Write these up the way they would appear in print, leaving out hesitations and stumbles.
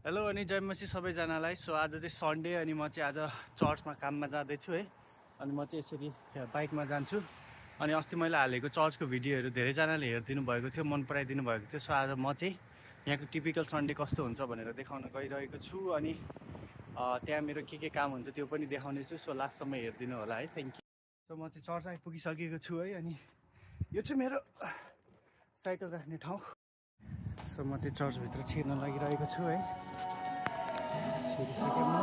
Hello अनि जय मसी सबैजनालाई। सो आज चाहिँ सन्डे अनि म चाहिँ आज चर्चमा काममा जाँदैछु है। अनि म चाहिँ यसरी बाइकमा जान्छु। अनि अस्ति मैले हालेको चर्चको भिडियोहरू धेरैजनाले हेरिदिनु भएको थियो, मन पराइदिनु भएको थियो। सो आज म चाहिँ यहाँको टिपिकल सन्डे कस्तो हुन्छ भनेर देखाउन गइरहेको छु। अनि त्यहाँ मेरो के काम हुन्छ त्यो पनि देखाउने छु। सो लास्टसम्म हेरिदिनु होला है। Thank you. सो म चाहिँ चर्च आइपुगिसकेको छु है। अनि यो चाहिँ मेरो साइकल राख्ने ठाउँ। सो म चाहिँ चर्चभित्र छिर्न लागिरहेको छु है। छिरिसकेँ म।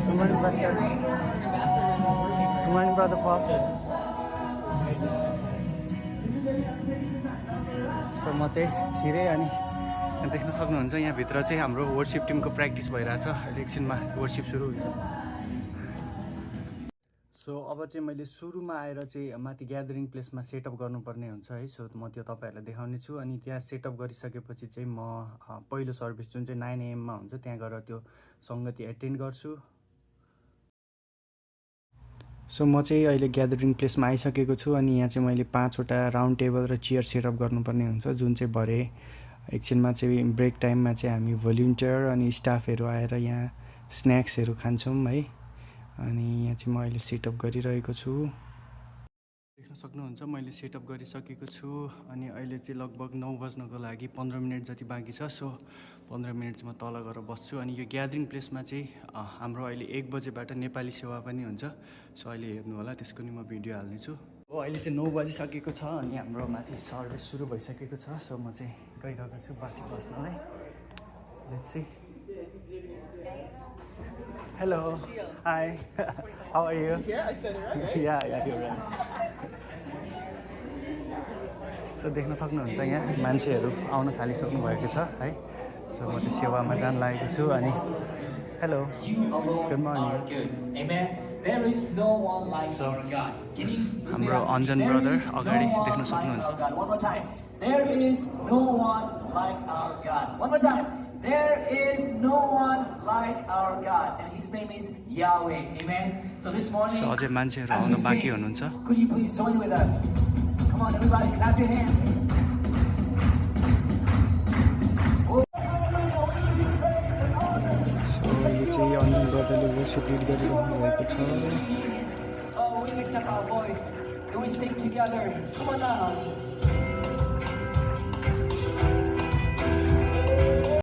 Good morning, Pastor. Good morning, Brother Paul. So म चाहिँ छिरेँ अनि देख्न सक्नुहुन्छ यहाँभित्र चाहिँ हाम्रो वर्सिप टिमको प्र्याक्टिस भइरहेछ। अहिले एकछिनमा वर्सिप सुरु हुन्छ। सो अब चाहिँ मैले सुरुमा आएर चाहिँ माथि ग्यादरिङ प्लेसमा सेटअप गर्नुपर्ने हुन्छ है। सो म त्यो तपाईँहरूलाई देखाउने छु। अनि त्यहाँ सेटअप गरिसकेपछि चाहिँ म पहिलो सर्भिस जुन चाहिँ 9 AM मा हुन्छ त्यहाँ गएर त्यो सङ्गति एटेन्ड गर्छु। सो म चाहिँ अहिले ग्यादरिङ प्लेसमा आइसकेको छु। अनि यहाँ चाहिँ मैले 5वटा राउन्ड टेबल र चेयर सेटअप गर्नुपर्ने हुन्छ, जुन चाहिँ भरे एकछिनमा चाहिँ ब्रेक टाइममा चाहिँ हामी भोलिन्टियर अनि स्टाफहरू आएर यहाँ स्न्याक्सहरू खान्छौँ है। अनि यहाँ चाहिँ म अहिले सेटअप गरिरहेको छु। देख्न सक्नुहुन्छ मैले सेटअप गरिसकेको छु। अनि अहिले चाहिँ लगभग 9 बज्नको लागि 15 मिनट जति बाँकी छ। सो 15 मिनट चाहिँ म तल गएर बस्छु। अनि यो ग्यादरिङ प्लेसमा चाहिँ हाम्रो अहिले 1 बजेबाट नेपाली सेवा पनि हुन्छ। सो अहिले हेर्नु होला, त्यसको नि म भिडियो हाल्नेछु। हो अहिले चाहिँ 9 बजिसकेको छ अनि हाम्रो माथि सर्भिस सुरु भइसकेको छ। सो म चाहिँ गइरहेको छु बाँकी बस्नलाई। Let's see. Hello. Hi. How are you? Yeah, I said it right. Yeah, you're right. So देख्न सक्नुहुन्छ यहाँ मान्छेहरू आउन थालिसक्नु भएको छ है। सो म चाहिँ सेवामा जान लागेको छु। अनि हेलो, गुड मर्निङ। हाम्रो अन्जन ब्रदर अगाडि देख्न सक्नुहुन्छ। There is no one like our God, and His name is Yahweh. Amen. So this morning, so अझै मान्छेहरू आउन बाँकी हुनुहुन्छ। could you please join with us? Come on, everybody, clap your hands. So यो चाहिँ अन्जन ब्रदरले वर्शिप लिड गरिरहनु भएको छ। Oh, we lift up our voice and we sing together. Come on now.